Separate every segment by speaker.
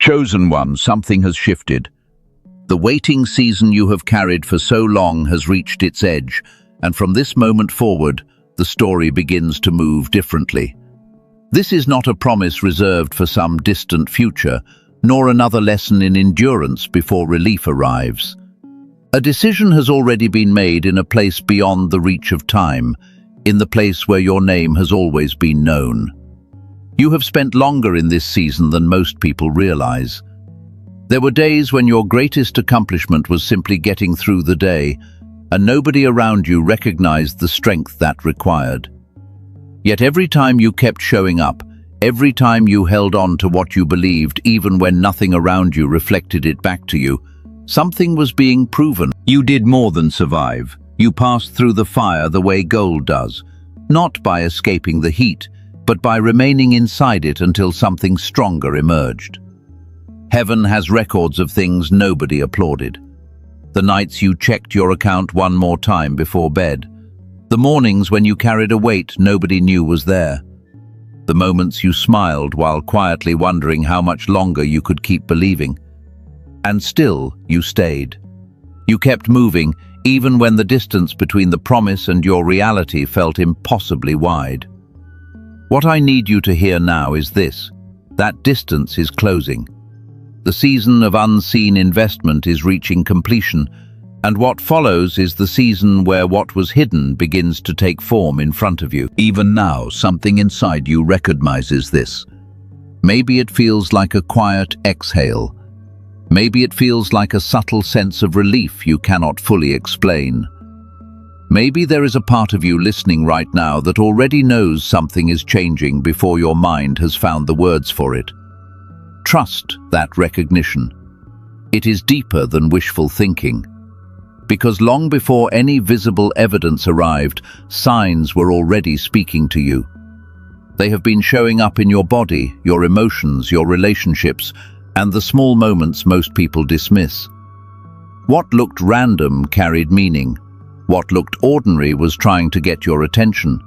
Speaker 1: Chosen one, something has shifted. The waiting season you have carried for so long has reached its edge, and from this moment forward, the story begins to move differently. This is not a promise reserved for some distant future, nor another lesson in endurance before relief arrives. A decision has already been made in a place beyond the reach of time, in the place where your name has always been known. You have spent longer in this season than most people realize. There were days when your greatest accomplishment was simply getting through the day, and nobody around you recognized the strength that required. Yet every time you kept showing up, every time you held on to what you believed, even when nothing around you reflected it back to you, something was being proven. You did more than survive. You passed through the fire the way gold does, not by escaping the heat, but by remaining inside it until something stronger emerged. Heaven has records of things nobody applauded. The nights you checked your account one more time before bed. The mornings when you carried a weight nobody knew was there. The moments you smiled while quietly wondering how much longer you could keep believing. And still, you stayed. You kept moving, even when the distance between the promise and your reality felt impossibly wide. What I need you to hear now is this: that distance is closing. The season of unseen investment is reaching completion, and what follows is the season where what was hidden begins to take form in front of you. Even now, something inside you recognizes this. Maybe it feels like a quiet exhale. Maybe it feels like a subtle sense of relief you cannot fully explain. Maybe there is a part of you listening right now that already knows something is changing before your mind has found the words for it. Trust that recognition. It is deeper than wishful thinking. Because long before any visible evidence arrived, signs were already speaking to you. They have been showing up in your body, your emotions, your relationships, and the small moments most people dismiss. What looked random carried meaning. What looked ordinary was trying to get your attention.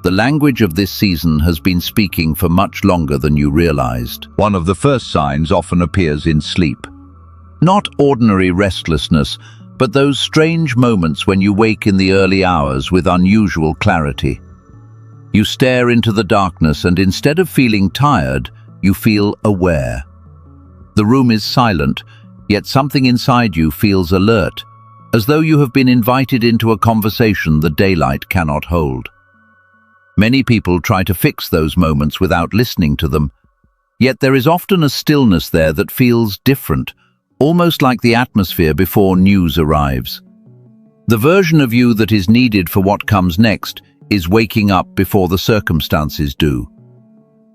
Speaker 1: The language of this season has been speaking for much longer than you realized. One of the first signs often appears in sleep. Not ordinary restlessness, but those strange moments when you wake in the early hours with unusual clarity. You stare into the darkness and instead of feeling tired, you feel aware. The room is silent, yet something inside you feels alert, as though you have been invited into a conversation the daylight cannot hold. Many people try to fix those moments without listening to them, yet there is often a stillness there that feels different, almost like the atmosphere before news arrives. The version of you that is needed for what comes next is waking up before the circumstances do.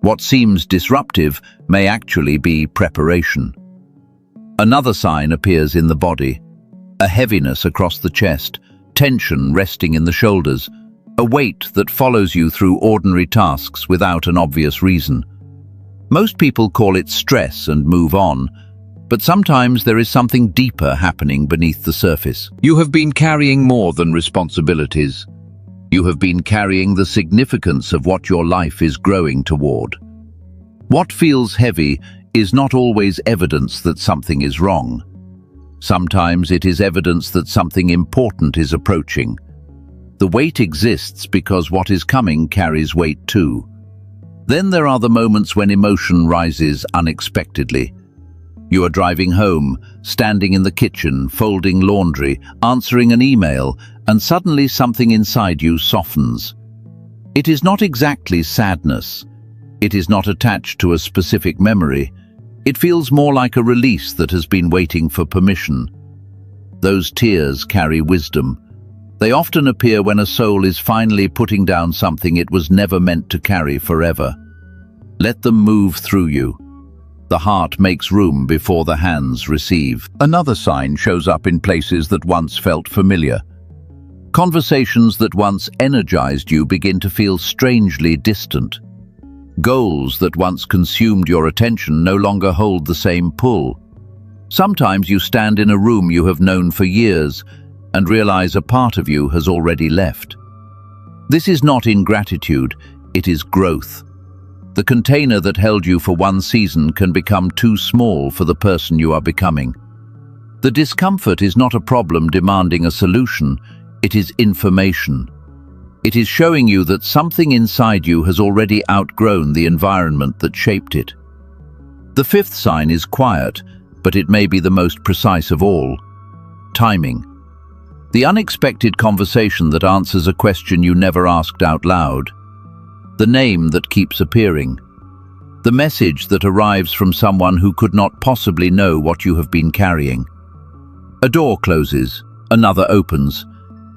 Speaker 1: What seems disruptive may actually be preparation. Another sign appears in the body. A heaviness across the chest, tension resting in the shoulders, a weight that follows you through ordinary tasks without an obvious reason. Most people call it stress and move on, but sometimes there is something deeper happening beneath the surface. You have been carrying more than responsibilities. You have been carrying the significance of what your life is growing toward. What feels heavy is not always evidence that something is wrong. Sometimes it is evidence that something important is approaching. The weight exists because what is coming carries weight too. Then there are the moments when emotion rises unexpectedly. You are driving home, standing in the kitchen, folding laundry, answering an email, and suddenly something inside you softens. It is not exactly sadness. It is not attached to a specific memory. It feels more like a release that has been waiting for permission. Those tears carry wisdom. They often appear when a soul is finally putting down something it was never meant to carry forever. Let them move through you. The heart makes room before the hands receive. Another sign shows up in places that once felt familiar. Conversations that once energized you begin to feel strangely distant. Goals that once consumed your attention no longer hold the same pull. Sometimes you stand in a room you have known for years and realize a part of you has already left. This is not ingratitude, it is growth. The container that held you for one season can become too small for the person you are becoming. The discomfort is not a problem demanding a solution, it is information. It is showing you that something inside you has already outgrown the environment that shaped it. The fifth sign is quiet, but it may be the most precise of all. Timing. The unexpected conversation that answers a question you never asked out loud. The name that keeps appearing. The message that arrives from someone who could not possibly know what you have been carrying. A door closes, another opens,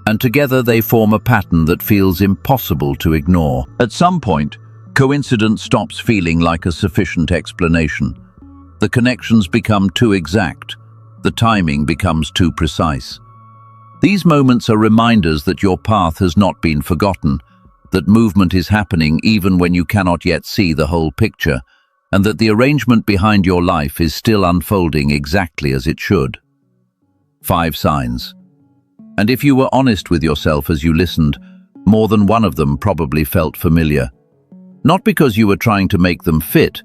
Speaker 1: and together they form a pattern that feels impossible to ignore. At some point, coincidence stops feeling like a sufficient explanation. The connections become too exact. The timing becomes too precise. These moments are reminders that your path has not been forgotten, that movement is happening even when you cannot yet see the whole picture, and that the arrangement behind your life is still unfolding exactly as it should. 5 signs. And if you were honest with yourself as you listened, more than one of them probably felt familiar. Not because you were trying to make them fit,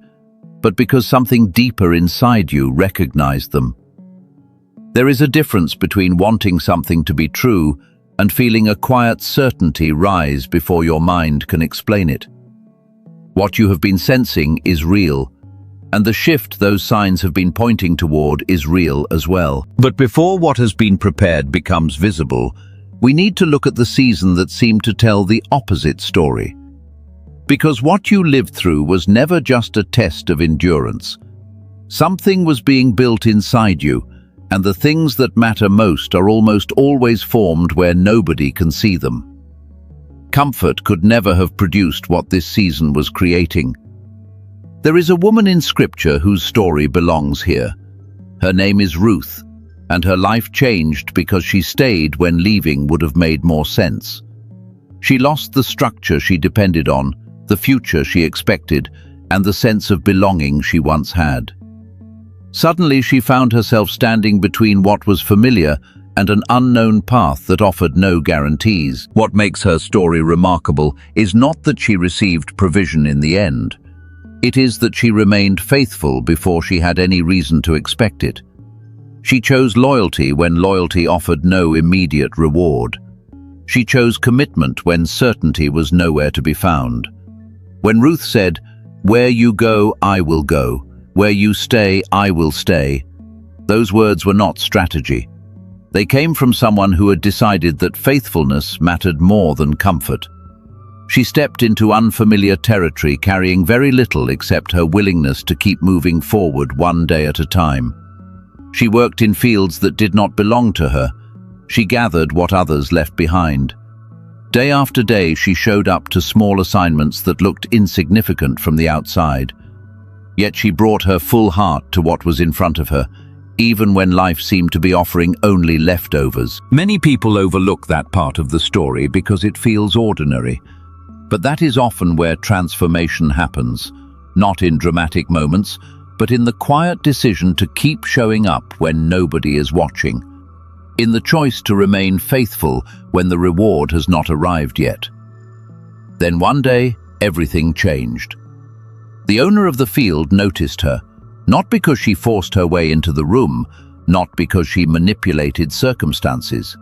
Speaker 1: but because something deeper inside you recognized them. There is a difference between wanting something to be true and feeling a quiet certainty rise before your mind can explain it. What you have been sensing is real, and the shift those signs have been pointing toward is real as well. But before what has been prepared becomes visible, we need to look at the season that seemed to tell the opposite story. Because what you lived through was never just a test of endurance. Something was being built inside you, and the things that matter most are almost always formed where nobody can see them. Comfort could never have produced what this season was creating. There is a woman in Scripture whose story belongs here. Her name is Ruth, and her life changed because she stayed when leaving would have made more sense. She lost the structure she depended on, the future she expected, and the sense of belonging she once had. Suddenly she found herself standing between what was familiar and an unknown path that offered no guarantees. What makes her story remarkable is not that she received provision in the end. It is that she remained faithful before she had any reason to expect it. She chose loyalty when loyalty offered no immediate reward. She chose commitment when certainty was nowhere to be found. When Ruth said, "Where you go, I will go. Where you stay, I will stay," those words were not strategy. They came from someone who had decided that faithfulness mattered more than comfort. She stepped into unfamiliar territory carrying very little except her willingness to keep moving forward one day at a time. She worked in fields that did not belong to her. She gathered what others left behind. Day after day, she showed up to small assignments that looked insignificant from the outside. Yet she brought her full heart to what was in front of her, even when life seemed to be offering only leftovers. Many people overlook that part of the story because it feels ordinary. But that is often where transformation happens, not in dramatic moments, but in the quiet decision to keep showing up when nobody is watching, in the choice to remain faithful when the reward has not arrived yet. Then one day, everything changed. The owner of the field noticed her, not because she forced her way into the room, not because she manipulated circumstances.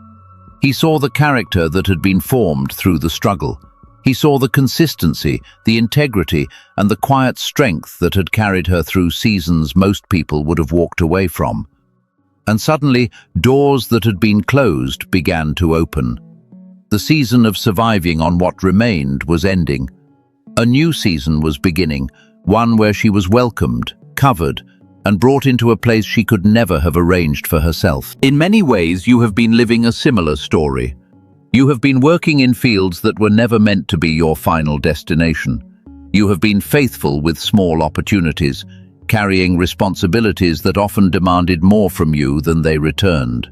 Speaker 1: He saw the character that had been formed through the struggle. He saw the consistency, the integrity, and the quiet strength that had carried her through seasons most people would have walked away from. And suddenly, doors that had been closed began to open. The season of surviving on what remained was ending. A new season was beginning, one where she was welcomed, covered, and brought into a place she could never have arranged for herself. In many ways, you have been living a similar story. You have been working in fields that were never meant to be your final destination. You have been faithful with small opportunities, carrying responsibilities that often demanded more from you than they returned.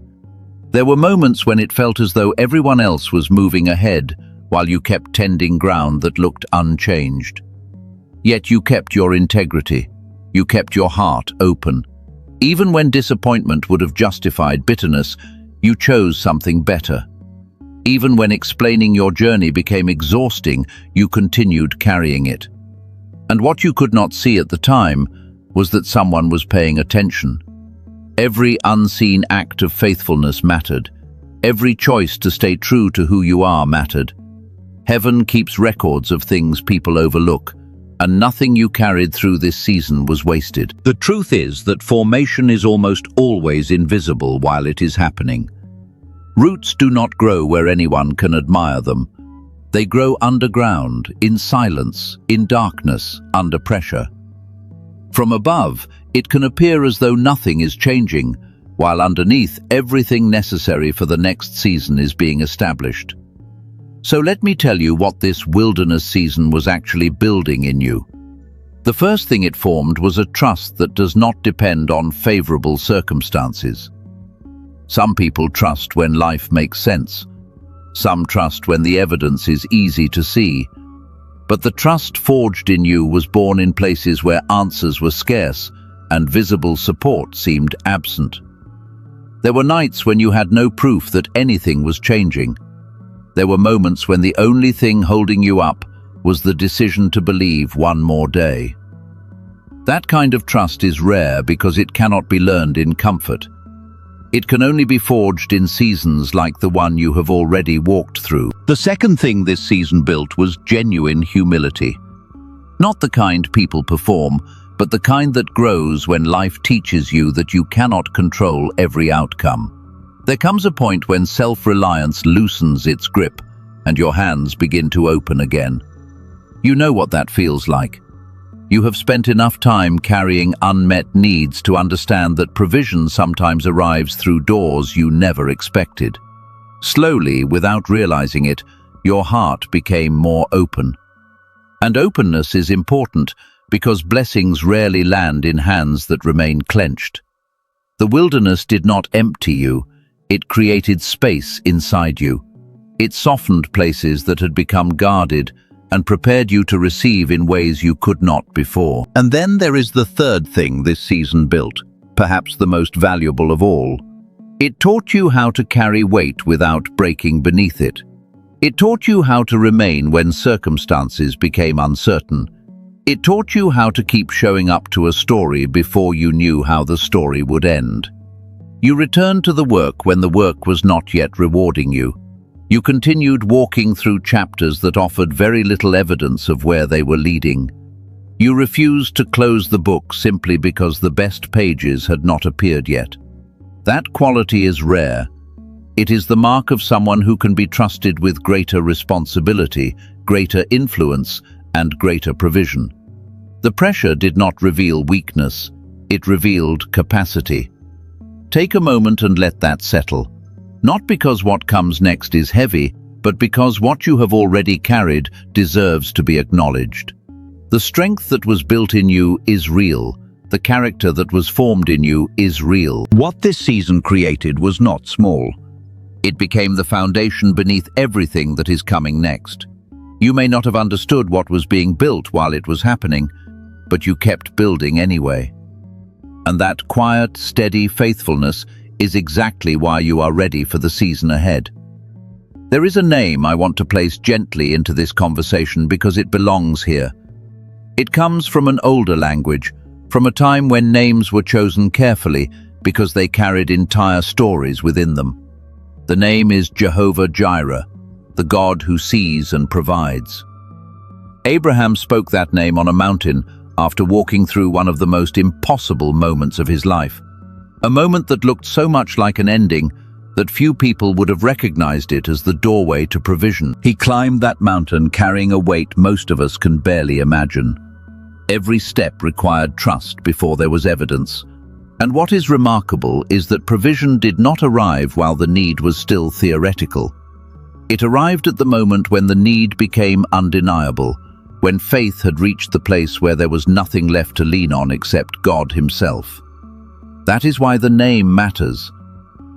Speaker 1: There were moments when it felt as though everyone else was moving ahead while you kept tending ground that looked unchanged. Yet you kept your integrity. You kept your heart open. Even when disappointment would have justified bitterness, you chose something better. Even when explaining your journey became exhausting, you continued carrying it. And what you could not see at the time was that someone was paying attention. Every unseen act of faithfulness mattered. Every choice to stay true to who you are mattered. Heaven keeps records of things people overlook, and nothing you carried through this season was wasted. The truth is that formation is almost always invisible while it is happening. Roots do not grow where anyone can admire them. They grow underground, in silence, in darkness, under pressure. From above, it can appear as though nothing is changing, while underneath, everything necessary for the next season is being established. So let me tell you what this wilderness season was actually building in you. The first thing it formed was a trust that does not depend on favorable circumstances. Some people trust when life makes sense. Some trust when the evidence is easy to see. But the trust forged in you was born in places where answers were scarce and visible support seemed absent. There were nights when you had no proof that anything was changing. There were moments when the only thing holding you up was the decision to believe one more day. That kind of trust is rare because it cannot be learned in comfort. It can only be forged in seasons like the one you have already walked through. The second thing this season built was genuine humility. Not the kind people perform, but the kind that grows when life teaches you that you cannot control every outcome. There comes a point when self-reliance loosens its grip and your hands begin to open again. You know what that feels like. You have spent enough time carrying unmet needs to understand that provision sometimes arrives through doors you never expected. Slowly, without realizing it, your heart became more open. And openness is important because blessings rarely land in hands that remain clenched. The wilderness did not empty you. It created space inside you. It softened places that had become guarded and prepared you to receive in ways you could not before. And then there is the third thing this season built, perhaps the most valuable of all. It taught you how to carry weight without breaking beneath it. It taught you how to remain when circumstances became uncertain. It taught you how to keep showing up to a story before you knew how the story would end. You returned to the work when the work was not yet rewarding you. You continued walking through chapters that offered very little evidence of where they were leading. You refused to close the book simply because the best pages had not appeared yet. That quality is rare. It is the mark of someone who can be trusted with greater responsibility, greater influence, and greater provision. The pressure did not reveal weakness. It revealed capacity. Take a moment and let that settle. Not because what comes next is heavy, but because what you have already carried deserves to be acknowledged. The strength that was built in you is real. The character that was formed in you is real. What this season created was not small. It became the foundation beneath everything that is coming next. You may not have understood what was being built while it was happening, but you kept building anyway. And that quiet, steady faithfulness is exactly why you are ready for the season ahead. There is a name I want to place gently into this conversation because it belongs here. It comes from an older language, from a time when names were chosen carefully because they carried entire stories within them. The name is Jehovah Jireh, the God who sees and provides. Abraham spoke that name on a mountain after walking through one of the most impossible moments of his life. A moment that looked so much like an ending that few people would have recognized it as the doorway to provision. He climbed that mountain carrying a weight most of us can barely imagine. Every step required trust before there was evidence. And what is remarkable is that provision did not arrive while the need was still theoretical. It arrived at the moment when the need became undeniable, when faith had reached the place where there was nothing left to lean on except God Himself. That is why the name matters.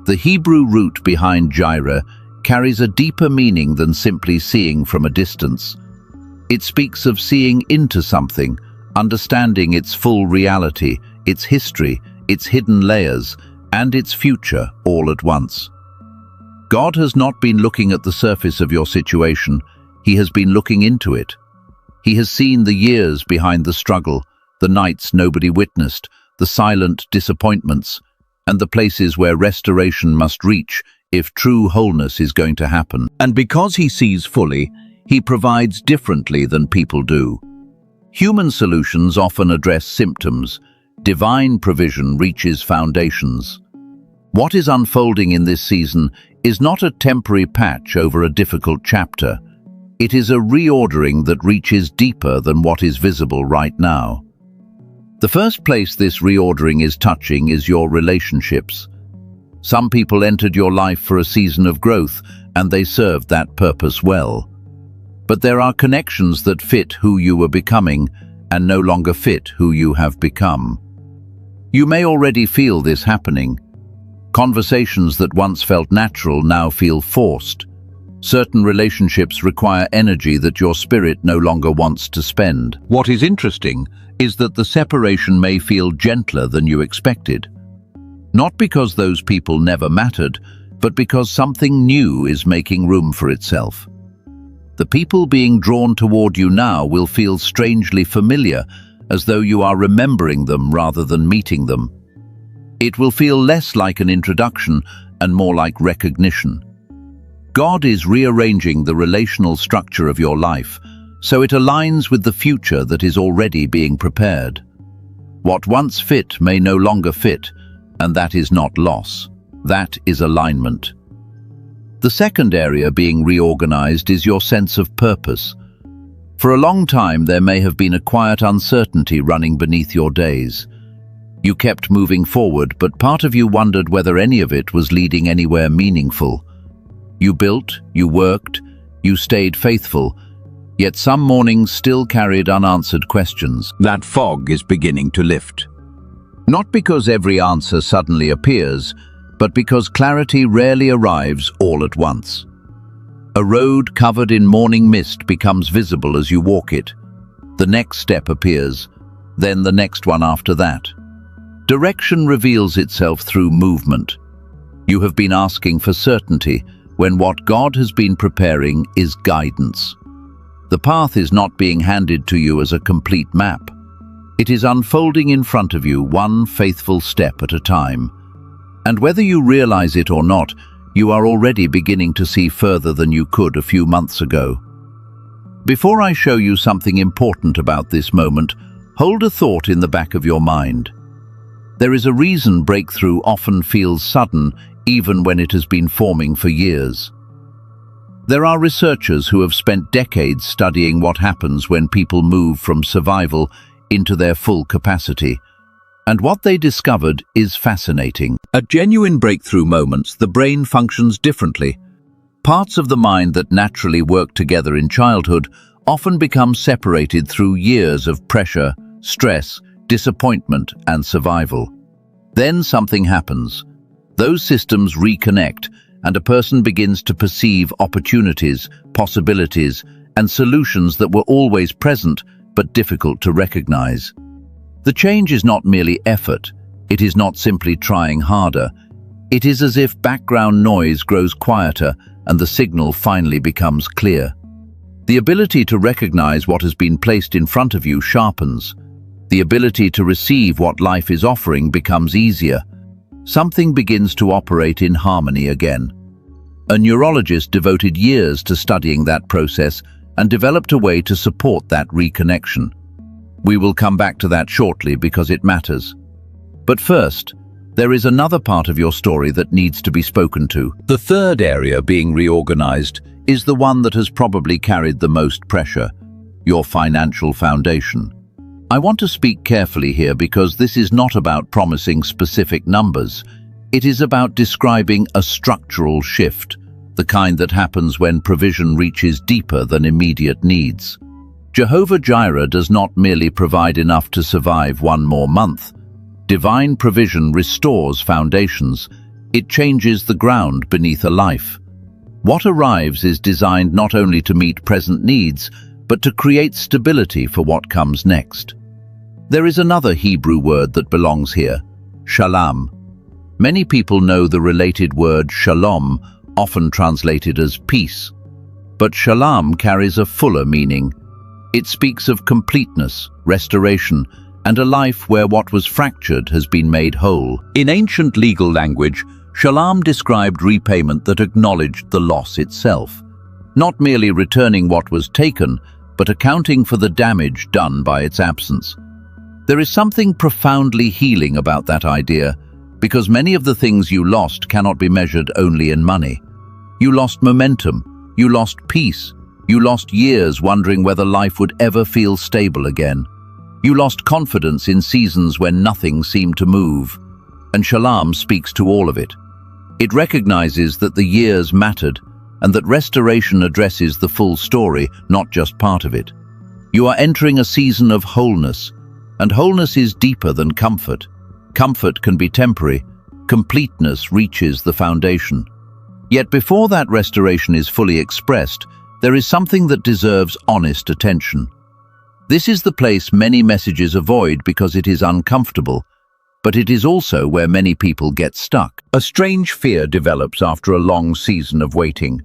Speaker 1: The Hebrew root behind Jireh carries a deeper meaning than simply seeing from a distance. It speaks of seeing into something, understanding its full reality, its history, its hidden layers, and its future all at once. God has not been looking at the surface of your situation, He has been looking into it. He has seen the years behind the struggle, the nights nobody witnessed, the silent disappointments, and the places where restoration must reach if true wholeness is going to happen. And because he sees fully, he provides differently than people do. Human solutions often address symptoms. Divine provision reaches foundations. What is unfolding in this season is not a temporary patch over a difficult chapter. It is a reordering that reaches deeper than what is visible right now. The first place this reordering is touching is your relationships. Some people entered your life for a season of growth, and they served that purpose well. But there are connections that fit who you were becoming and no longer fit who you have become. You may already feel this happening. Conversations that once felt natural now feel forced. Certain relationships require energy that your spirit no longer wants to spend. What is interesting is that the separation may feel gentler than you expected. Not because those people never mattered, but because something new is making room for itself. The people being drawn toward you now will feel strangely familiar, as though you are remembering them rather than meeting them. It will feel less like an introduction and more like recognition. God is rearranging the relational structure of your life, so it aligns with the future that is already being prepared. What once fit may no longer fit, and that is not loss. That is alignment. The second area being reorganized is your sense of purpose. For a long time, there may have been a quiet uncertainty running beneath your days. You kept moving forward, but part of you wondered whether any of it was leading anywhere meaningful. You built, you worked, you stayed faithful, yet some mornings still carried unanswered questions. That fog is beginning to lift. Not because every answer suddenly appears, but because clarity rarely arrives all at once. A road covered in morning mist becomes visible as you walk it. The next step appears, then the next one after that. Direction reveals itself through movement. You have been asking for certainty, when what God has been preparing is guidance. The path is not being handed to you as a complete map. It is unfolding in front of you, one faithful step at a time. And whether you realize it or not, you are already beginning to see further than you could a few months ago. Before I show you something important about this moment, hold a thought in the back of your mind. There is a reason breakthrough often feels sudden, even when it has been forming for years. There are researchers who have spent decades studying what happens when people move from survival into their full capacity. And what they discovered is fascinating. At genuine breakthrough moments, the brain functions differently. Parts of the mind that naturally work together in childhood often become separated through years of pressure, stress, disappointment, and survival. Then something happens. Those systems reconnect, and a person begins to perceive opportunities, possibilities, and solutions that were always present but difficult to recognize. The change is not merely effort. It is not simply trying harder. It is as if background noise grows quieter and the signal finally becomes clear. The ability to recognize what has been placed in front of you sharpens. The ability to receive what life is offering becomes easier. Something begins to operate in harmony again. A neurologist devoted years to studying that process and developed a way to support that reconnection. We will come back to that shortly because it matters. But first, there is another part of your story that needs to be spoken to. The third area being reorganized is the one that has probably carried the most pressure, your financial foundation. I want to speak carefully here because this is not about promising specific numbers. It is about describing a structural shift, the kind that happens when provision reaches deeper than immediate needs. Jehovah Jireh does not merely provide enough to survive one more month. Divine provision restores foundations. It changes the ground beneath a life. What arrives is designed not only to meet present needs, but to create stability for what comes next. There is another Hebrew word that belongs here, shalom. Many people know the related word shalom, often translated as peace. But shalom carries a fuller meaning. It speaks of completeness, restoration, and a life where what was fractured has been made whole. In ancient legal language, Shalom described repayment that acknowledged the loss itself, not merely returning what was taken, but accounting for the damage done by its absence. There is something profoundly healing about that idea, because many of the things you lost cannot be measured only in money. You lost momentum, you lost peace, you lost years wondering whether life would ever feel stable again. You lost confidence in seasons when nothing seemed to move. And Shalom speaks to all of it. It recognizes that the years mattered, and that restoration addresses the full story, not just part of it. You are entering a season of wholeness, and wholeness is deeper than comfort. Comfort can be temporary, completeness reaches the foundation. Yet before that restoration is fully expressed, there is something that deserves honest attention. This is the place many messages avoid because it is uncomfortable, but it is also where many people get stuck. A strange fear develops after a long season of waiting.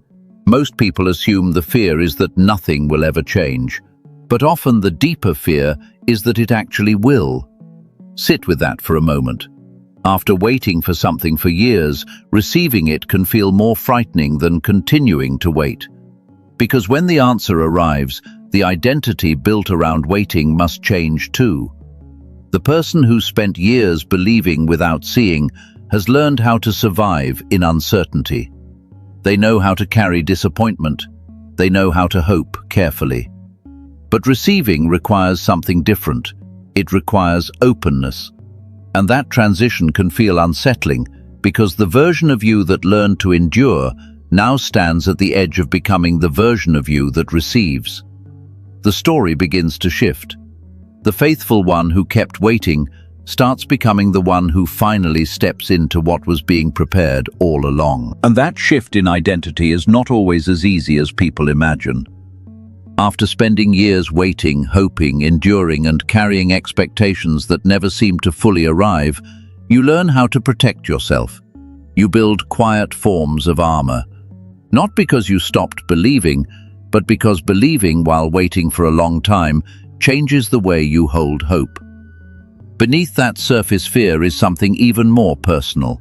Speaker 1: Most people assume the fear is that nothing will ever change, but often the deeper fear is that it actually will. Sit with that for a moment. After waiting for something for years, receiving it can feel more frightening than continuing to wait. Because when the answer arrives, the identity built around waiting must change too. The person who spent years believing without seeing has learned how to survive in uncertainty. They know how to carry disappointment. They know how to hope carefully. But receiving requires something different. It requires openness. And that transition can feel unsettling because the version of you that learned to endure now stands at the edge of becoming the version of you that receives. The story begins to shift. The faithful one who kept waiting starts becoming the one who finally steps into what was being prepared all along. And that shift in identity is not always as easy as people imagine. After spending years waiting, hoping, enduring, and carrying expectations that never seem to fully arrive, you learn how to protect yourself. You build quiet forms of armor. Not because you stopped believing, but because believing while waiting for a long time changes the way you hold hope. Beneath that surface fear is something even more personal.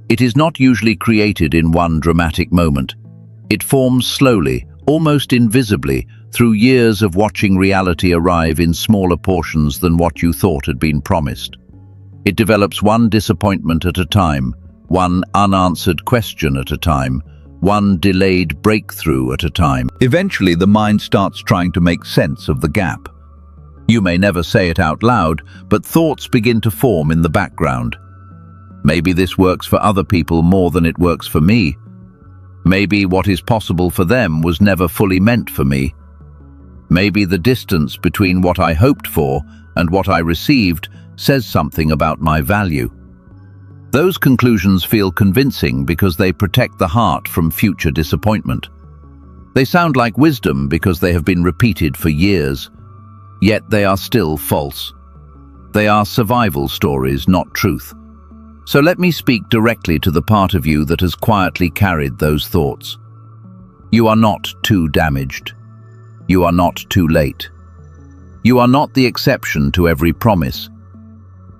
Speaker 1: It is not usually created in one dramatic moment. It forms slowly, almost invisibly, through years of watching reality arrive in smaller portions than what you thought had been promised. It develops one disappointment at a time, one unanswered question at a time, one delayed breakthrough at a time. Eventually, the mind starts trying to make sense of the gap. You may never say it out loud, but thoughts begin to form in the background. Maybe this works for other people more than it works for me. Maybe what is possible for them was never fully meant for me. Maybe the distance between what I hoped for and what I received says something about my value. Those conclusions feel convincing because they protect the heart from future disappointment. They sound like wisdom because they have been repeated for years, yet they are still false. They are survival stories, not truth. So let me speak directly to the part of you that has quietly carried those thoughts. You are not too damaged. You are not too late. You are not the exception to every promise.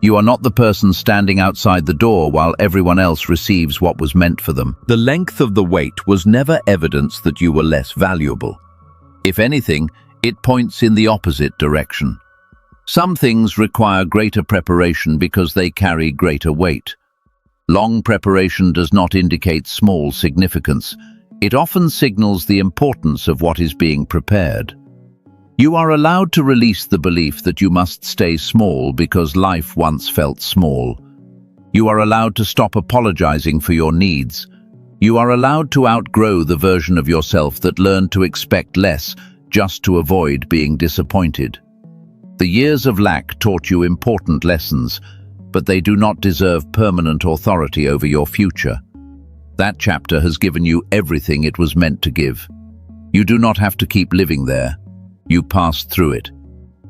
Speaker 1: You are not the person standing outside the door while everyone else receives what was meant for them. The length of the wait was never evidence that you were less valuable. If anything, it points in the opposite direction. Some things require greater preparation because they carry greater weight. Long preparation does not indicate small significance. It often signals the importance of what is being prepared. You are allowed to release the belief that you must stay small because life once felt small. You are allowed to stop apologizing for your needs. You are allowed to outgrow the version of yourself that learned to expect less just to avoid being disappointed. The years of lack taught you important lessons, but they do not deserve permanent authority over your future. That chapter has given you everything it was meant to give. You do not have to keep living there. You passed through it.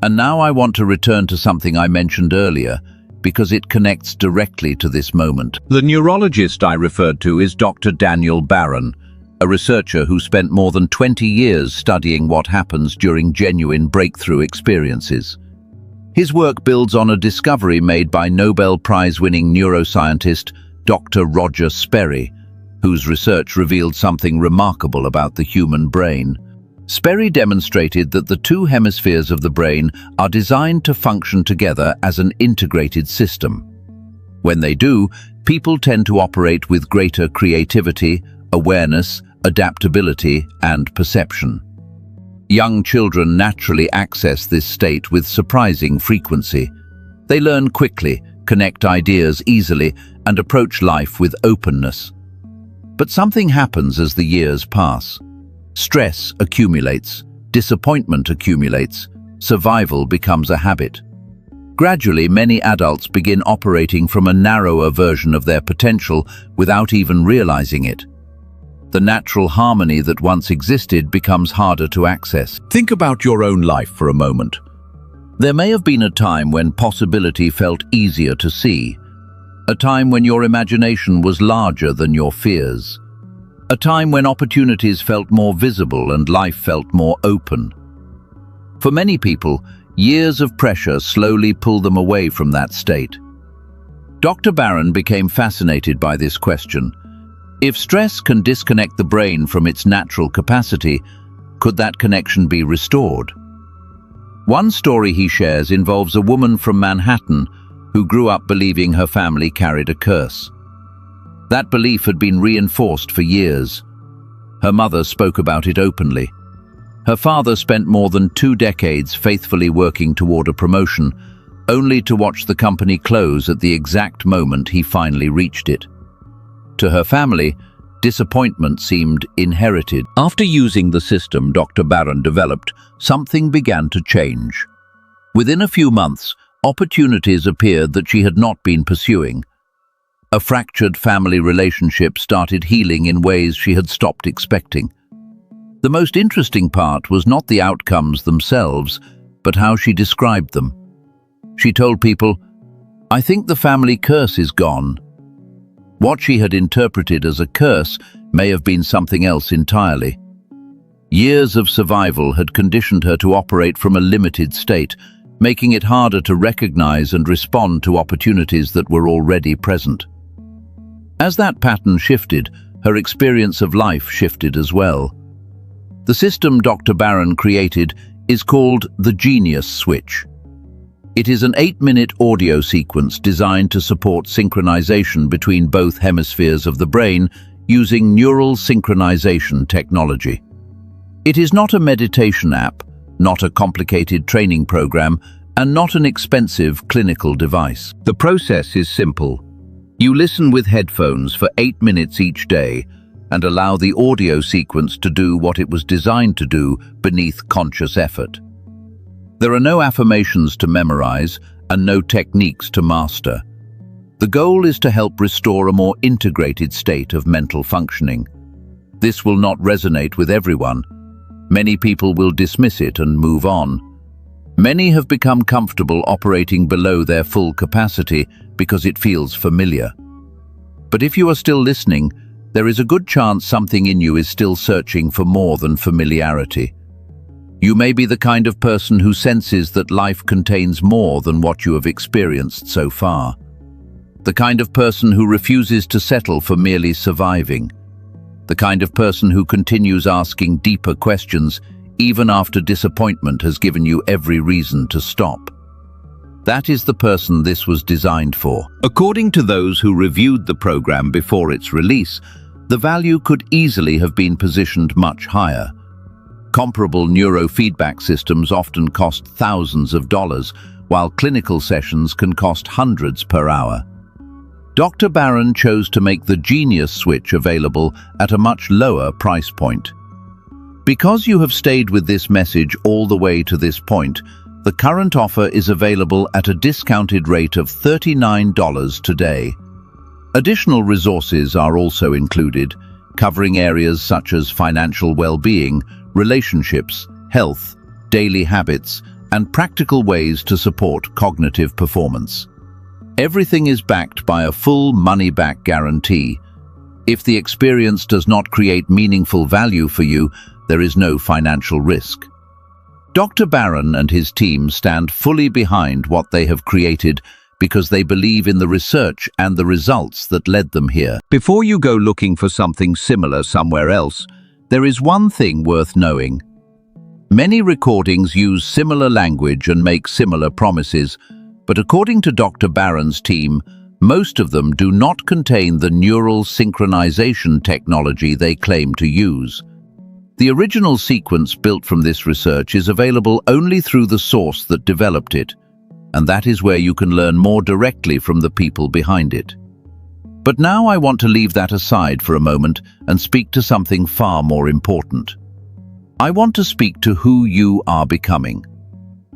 Speaker 1: And now I want to return to something I mentioned earlier, because it connects directly to this moment. The neurologist I referred to is Dr. Daniel Barron, a researcher who spent more than 20 years studying what happens during genuine breakthrough experiences. His work builds on a discovery made by Nobel Prize-winning neuroscientist Dr. Roger Sperry, whose research revealed something remarkable about the human brain. Sperry demonstrated that the two hemispheres of the brain are designed to function together as an integrated system. When they do, people tend to operate with greater creativity, awareness, adaptability, and perception. Young children naturally access this state with surprising frequency. They learn quickly, connect ideas easily, and approach life with openness. But something happens as the years pass. Stress accumulates, disappointment accumulates, survival becomes a habit. Gradually, many adults begin operating from a narrower version of their potential without even realizing it. The natural harmony that once existed becomes harder to access. Think about your own life for a moment. There may have been a time when possibility felt easier to see, a time when your imagination was larger than your fears, a time when opportunities felt more visible and life felt more open. For many people, years of pressure slowly pull them away from that state. Dr. Barron became fascinated by this question. If stress can disconnect the brain from its natural capacity, could that connection be restored? One story he shares involves a woman from Manhattan who grew up believing her family carried a curse. That belief had been reinforced for years. Her mother spoke about it openly. Her father spent more than 2 decades faithfully working toward a promotion, only to watch the company close at the exact moment he finally reached it. To her family, disappointment seemed inherited. After using the system Dr. Barron developed, something began to change. Within a few months, opportunities appeared that she had not been pursuing. A fractured family relationship started healing in ways she had stopped expecting. The most interesting part was not the outcomes themselves, but how she described them. She told people, "I think the family curse is gone." What she had interpreted as a curse may have been something else entirely. Years of survival had conditioned her to operate from a limited state, making it harder to recognize and respond to opportunities that were already present. As that pattern shifted, her experience of life shifted as well. The system Dr. Barron created is called the Genius Switch. It is an 8-minute audio sequence designed to support synchronization between both hemispheres of the brain using neural synchronization technology. It is not a meditation app, not a complicated training program, and not an expensive clinical device. The process is simple. You listen with headphones for 8 minutes each day and allow the audio sequence to do what it was designed to do beneath conscious effort. There are no affirmations to memorize and no techniques to master. The goal is to help restore a more integrated state of mental functioning. This will not resonate with everyone. Many people will dismiss it and move on. Many have become comfortable operating below their full capacity because it feels familiar. But if you are still listening, there is a good chance something in you is still searching for more than familiarity. You may be the kind of person who senses that life contains more than what you have experienced so far. The kind of person who refuses to settle for merely surviving. The kind of person who continues asking deeper questions even after disappointment has given you every reason to stop. That is the person this was designed for. According to those who reviewed the program before its release, the value could easily have been positioned much higher. Comparable neurofeedback systems often cost thousands of dollars, while clinical sessions can cost hundreds per hour. Dr. Barron chose to make the Genius Switch available at a much lower price point. Because you have stayed with this message all the way to this point, the current offer is available at a discounted rate of $39 today. Additional resources are also included, covering areas such as financial well-being, relationships, health, daily habits, and practical ways to support cognitive performance. Everything is backed by a full money-back guarantee. If the experience does not create meaningful value for you, there is no financial risk. Dr. Barron and his team stand fully behind what they have created because they believe in the research and the results that led them here. Before you go looking for something similar somewhere else, there is one thing worth knowing. Many recordings use similar language and make similar promises, but according to Dr. Barron's team, most of them do not contain the neural synchronization technology they claim to use. The original sequence built from this research is available only through the source that developed it, and that is where you can learn more directly from the people behind it. But now I want to leave that aside for a moment and speak to something far more important. I want to speak to who you are becoming.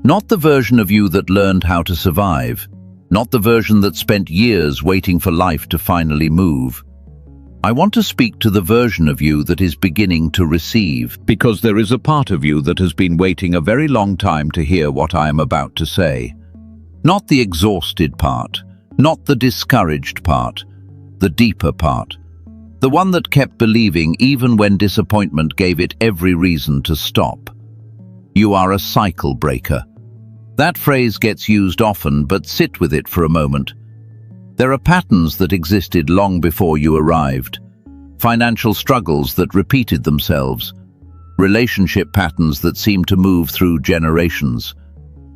Speaker 1: Not the version of you that learned how to survive, not the version that spent years waiting for life to finally move. I want to speak to the version of you that is beginning to receive, because there is a part of you that has been waiting a very long time to hear what I am about to say. Not the exhausted part, not the discouraged part, the deeper part, the one that kept believing even when disappointment gave it every reason to stop. You are a cycle breaker. That phrase gets used often, but sit with it for a moment. There are patterns that existed long before you arrived, financial struggles that repeated themselves, relationship patterns that seem to move through generations,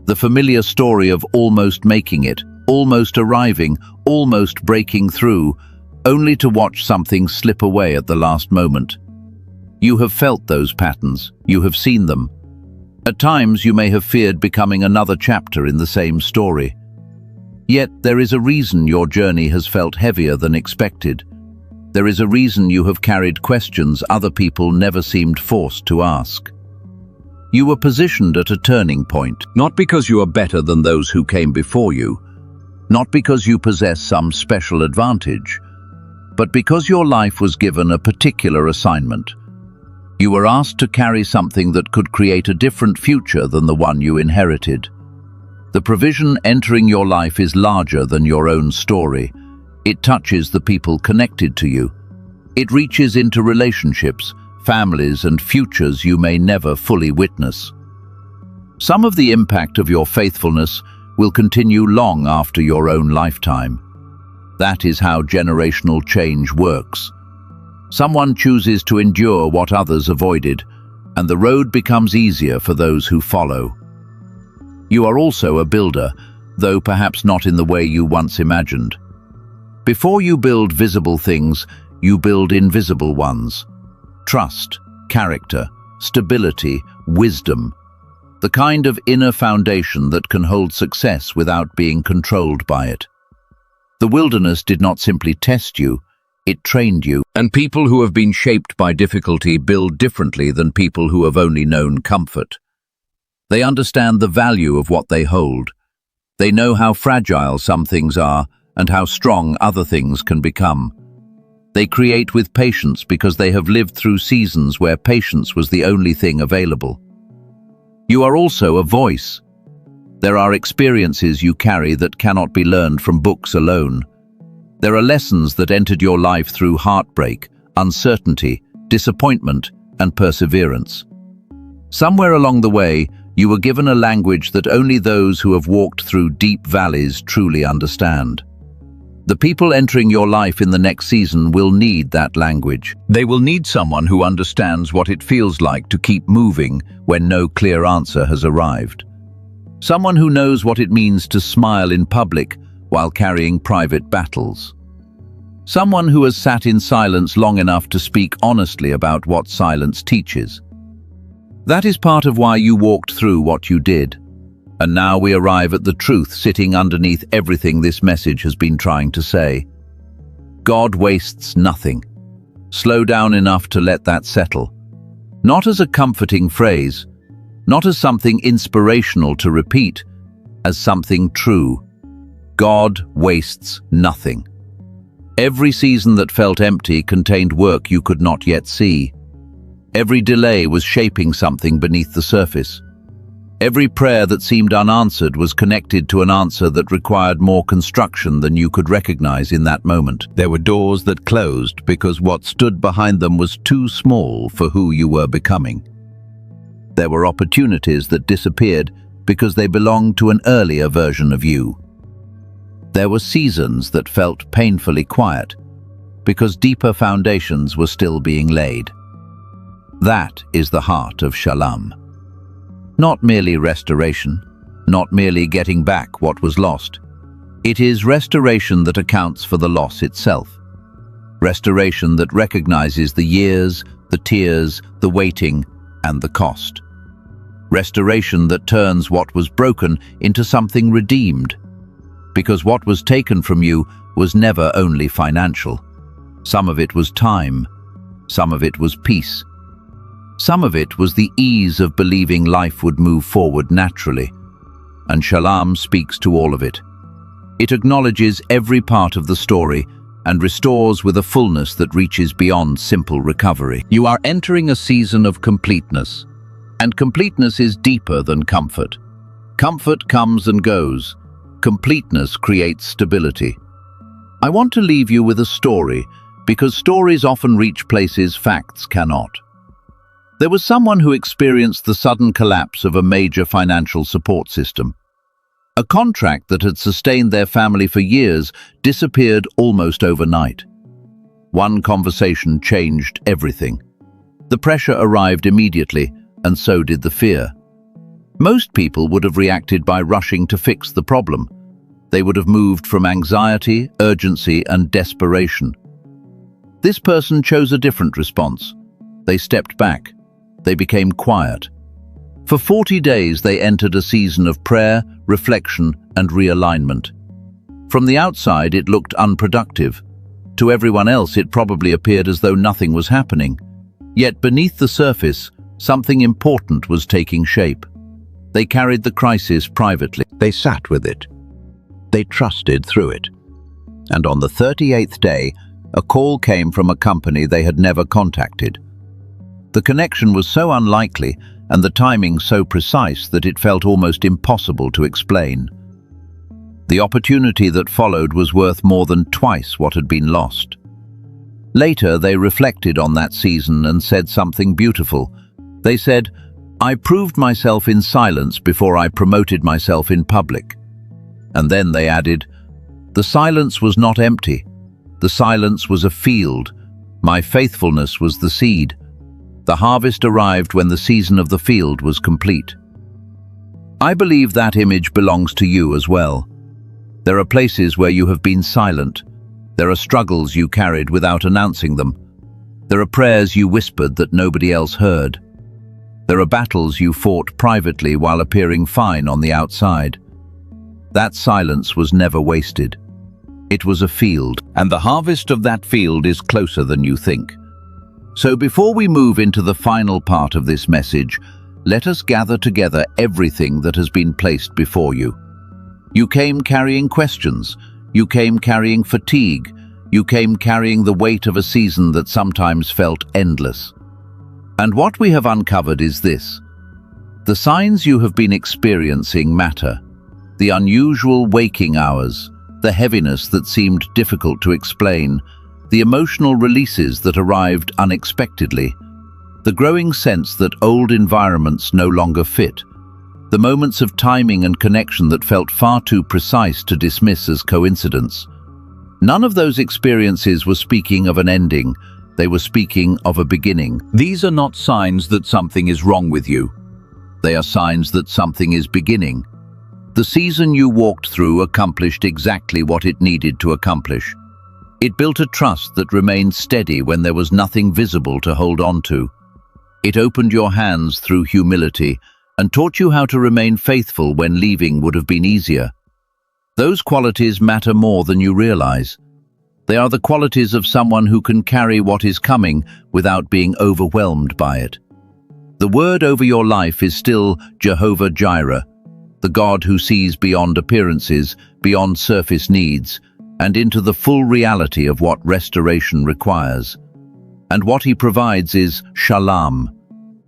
Speaker 1: the familiar story of almost making it, almost arriving, almost breaking through, only to watch something slip away at the last moment. You have felt those patterns, you have seen them. At times you may have feared becoming another chapter in the same story. Yet there is a reason your journey has felt heavier than expected. There is a reason you have carried questions other people never seemed forced to ask. You were positioned at a turning point, not because you are better than those who came before you, not because you possess some special advantage, but because your life was given a particular assignment. You were asked to carry something that could create a different future than the one you inherited. The provision entering your life is larger than your own story. It touches the people connected to you. It reaches into relationships, families, and futures you may never fully witness. Some of the impact of your faithfulness will continue long after your own lifetime. That is how generational change works. Someone chooses to endure what others avoided, and the road becomes easier for those who follow. You are also a builder, though perhaps not in the way you once imagined. Before you build visible things, you build invisible ones. Trust, character, stability, wisdom. The kind of inner foundation that can hold success without being controlled by it. The wilderness did not simply test you, it trained you. And people who have been shaped by difficulty build differently than people who have only known comfort. They understand the value of what they hold. They know how fragile some things are and how strong other things can become. They create with patience because they have lived through seasons where patience was the only thing available. You are also a voice. There are experiences you carry that cannot be learned from books alone. There are lessons that entered your life through heartbreak, uncertainty, disappointment, and perseverance. Somewhere along the way, you were given a language that only those who have walked through deep valleys truly understand. The people entering your life in the next season will need that language. They will need someone who understands what it feels like to keep moving when no clear answer has arrived. Someone who knows what it means to smile in public while carrying private battles. Someone who has sat in silence long enough to speak honestly about what silence teaches. That is part of why you walked through what you did. And now we arrive at the truth sitting underneath everything this message has been trying to say. God wastes nothing. Slow down enough to let that settle. Not as a comforting phrase, not as something inspirational to repeat, as something true. God wastes nothing. Every season that felt empty contained work you could not yet see. Every delay was shaping something beneath the surface. Every prayer that seemed unanswered was connected to an answer that required more construction than you could recognize in that moment. There were doors that closed because what stood behind them was too small for who you were becoming. There were opportunities that disappeared because they belonged to an earlier version of you. There were seasons that felt painfully quiet because deeper foundations were still being laid. That is the heart of Shalom. Not merely restoration, not merely getting back what was lost. It is restoration that accounts for the loss itself. Restoration that recognizes the years, the tears, the waiting, and the cost. Restoration that turns what was broken into something redeemed. Because what was taken from you was never only financial. Some of it was time. Some of it was peace. Some of it was the ease of believing life would move forward naturally. And Shalom speaks to all of it. It acknowledges every part of the story and restores with a fullness that reaches beyond simple recovery. You are entering a season of completeness. And completeness is deeper than comfort. Comfort comes and goes. Completeness creates stability. I want to leave you with a story because stories often reach places facts cannot. There was someone who experienced the sudden collapse of a major financial support system. A contract that had sustained their family for years disappeared almost overnight. One conversation changed everything. The pressure arrived immediately, and so did the fear. Most people would have reacted by rushing to fix the problem. They would have moved from anxiety, urgency, and desperation. This person chose a different response. They stepped back. They became quiet. For 40 days they entered a season of prayer, reflection, and realignment. From the outside it looked unproductive. To everyone else it probably appeared as though nothing was happening. Yet beneath the surface, something important was taking shape. They carried the crisis privately. They sat with it. They trusted through it. And on the 38th day, a call came from a company they had never contacted. The connection was so unlikely and the timing so precise that it felt almost impossible to explain. The opportunity that followed was worth more than twice what had been lost. Later, they reflected on that season and said something beautiful. They said, "I proved myself in silence before I promoted myself in public." And then they added, "The silence was not empty. The silence was a field. My faithfulness was the seed. The harvest arrived when the season of the field was complete." I believe that image belongs to you as well. There are places where you have been silent. There are struggles you carried without announcing them. There are prayers you whispered that nobody else heard. There are battles you fought privately while appearing fine on the outside. That silence was never wasted. It was a field, and the harvest of that field is closer than you think. So before we move into the final part of this message, let us gather together everything that has been placed before you. You came carrying questions. You came carrying fatigue. You came carrying the weight of a season that sometimes felt endless. And what we have uncovered is this. The signs you have been experiencing matter. The unusual waking hours, the heaviness that seemed difficult to explain, the emotional releases that arrived unexpectedly, the growing sense that old environments no longer fit, the moments of timing and connection that felt far too precise to dismiss as coincidence. None of those experiences were speaking of an ending. They were speaking of a beginning. These are not signs that something is wrong with you. They are signs that something is beginning. The season you walked through accomplished exactly what it needed to accomplish. It built a trust that remained steady when there was nothing visible to hold on to. It opened your hands through humility and taught you how to remain faithful when leaving would have been easier. Those qualities matter more than you realize. They are the qualities of someone who can carry what is coming without being overwhelmed by it. The word over your life is still Jehovah Jireh, the God who sees beyond appearances, beyond surface needs, and into the full reality of what restoration requires. And what he provides is Shalom,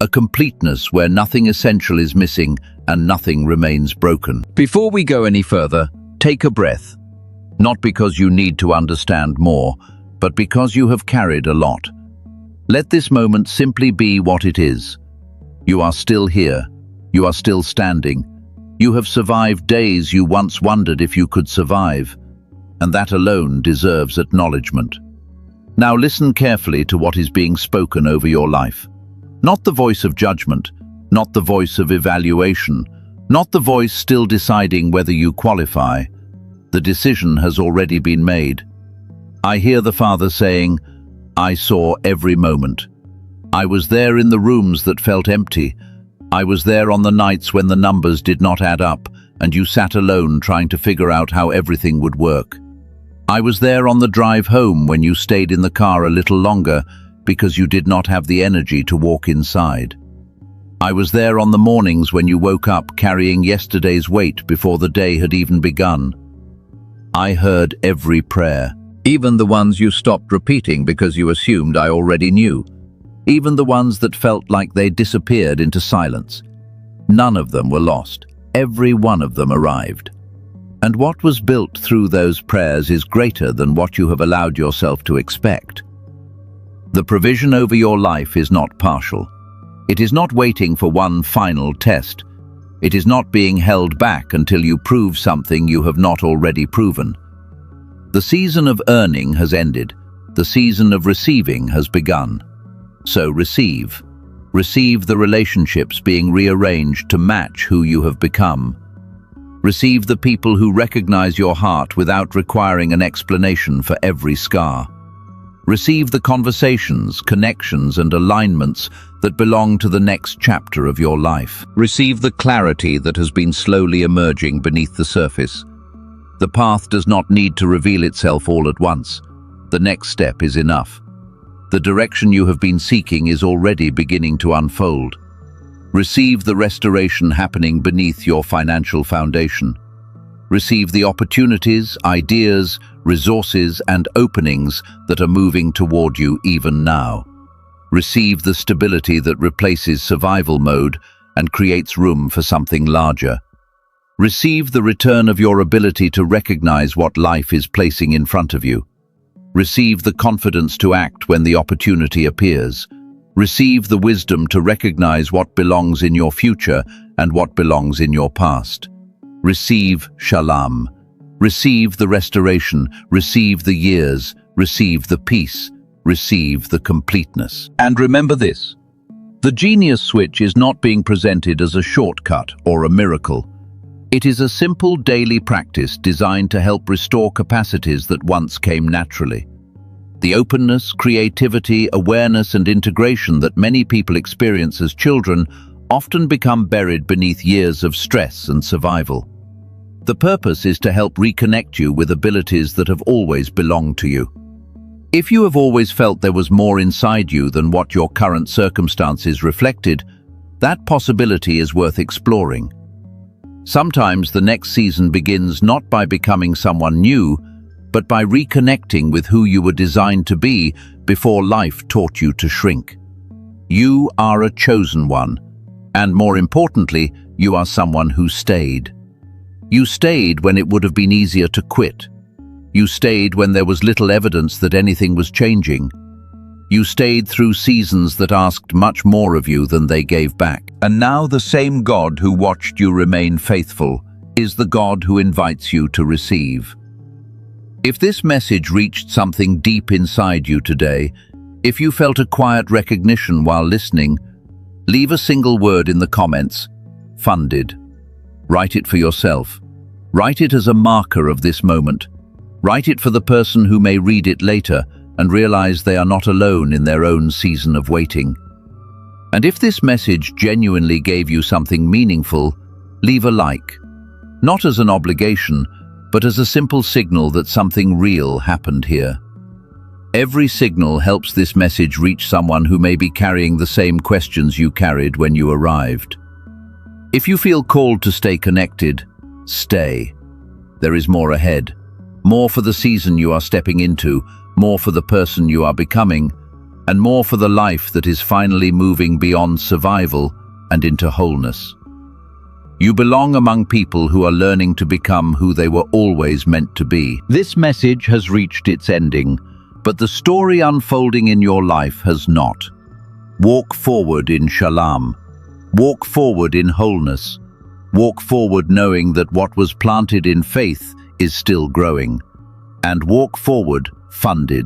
Speaker 1: a completeness where nothing essential is missing and nothing remains broken. Before we go any further, take a breath. Not because you need to understand more, but because you have carried a lot. Let this moment simply be what it is. You are still here. You are still standing. You have survived days you once wondered if you could survive, and that alone deserves acknowledgement. Now listen carefully to what is being spoken over your life. Not the voice of judgment, not the voice of evaluation, not the voice still deciding whether you qualify. The decision has already been made. I hear the Father saying, I saw every moment. I was there in the rooms that felt empty. I was there on the nights when the numbers did not add up and you sat alone trying to figure out how everything would work. I was there on the drive home when you stayed in the car a little longer because you did not have the energy to walk inside. I was there on the mornings when you woke up carrying yesterday's weight before the day had even begun. I heard every prayer, even the ones you stopped repeating because you assumed I already knew, even the ones that felt like they disappeared into silence. None of them were lost. Every one of them arrived. And what was built through those prayers is greater than what you have allowed yourself to expect. The provision over your life is not partial. It is not waiting for one final test. It is not being held back until you prove something you have not already proven. The season of earning has ended. The season of receiving has begun. So receive. Receive the relationships being rearranged to match who you have become. Receive the people who recognize your heart without requiring an explanation for every scar. Receive the conversations, connections, and alignments that belong to the next chapter of your life. Receive the clarity that has been slowly emerging beneath the surface. The path does not need to reveal itself all at once. The next step is enough. The direction you have been seeking is already beginning to unfold. Receive the restoration happening beneath your financial foundation. Receive the opportunities, ideas, resources, and openings that are moving toward you even now. Receive the stability that replaces survival mode and creates room for something larger. Receive the return of your ability to recognize what life is placing in front of you. Receive the confidence to act when the opportunity appears. Receive the wisdom to recognize what belongs in your future and what belongs in your past. Receive shalom. Receive the restoration. Receive the years. Receive the peace. Receive the completeness. And remember this: the genius switch is not being presented as a shortcut or a miracle. It is a simple daily practice designed to help restore capacities that once came naturally. The openness, creativity, awareness, and integration that many people experience as children often become buried beneath years of stress and survival. The purpose is to help reconnect you with abilities that have always belonged to you. If you have always felt there was more inside you than what your current circumstances reflected, that possibility is worth exploring. Sometimes the next season begins not by becoming someone new, but by reconnecting with who you were designed to be before life taught you to shrink. You are a chosen one, and more importantly, you are someone who stayed. You stayed when it would have been easier to quit. You stayed when there was little evidence that anything was changing. You stayed through seasons that asked much more of you than they gave back. And now the same God who watched you remain faithful is the God who invites you to receive. If this message reached something deep inside you today, if you felt a quiet recognition while listening, leave a single word in the comments: funded. Write it for yourself. Write it as a marker of this moment. Write it for the person who may read it later and realize they are not alone in their own season of waiting. And if this message genuinely gave you something meaningful, leave a like. Not as an obligation, but as a simple signal that something real happened here. Every signal helps this message reach someone who may be carrying the same questions you carried when you arrived. If you feel called to stay connected, stay. There is more ahead. More for the season you are stepping into, more for the person you are becoming, and more for the life that is finally moving beyond survival and into wholeness. You belong among people who are learning to become who they were always meant to be. This message has reached its ending, but the story unfolding in your life has not. Walk forward in shalom. Walk forward in wholeness. Walk forward knowing that what was planted in faith is still growing. And walk forward funded.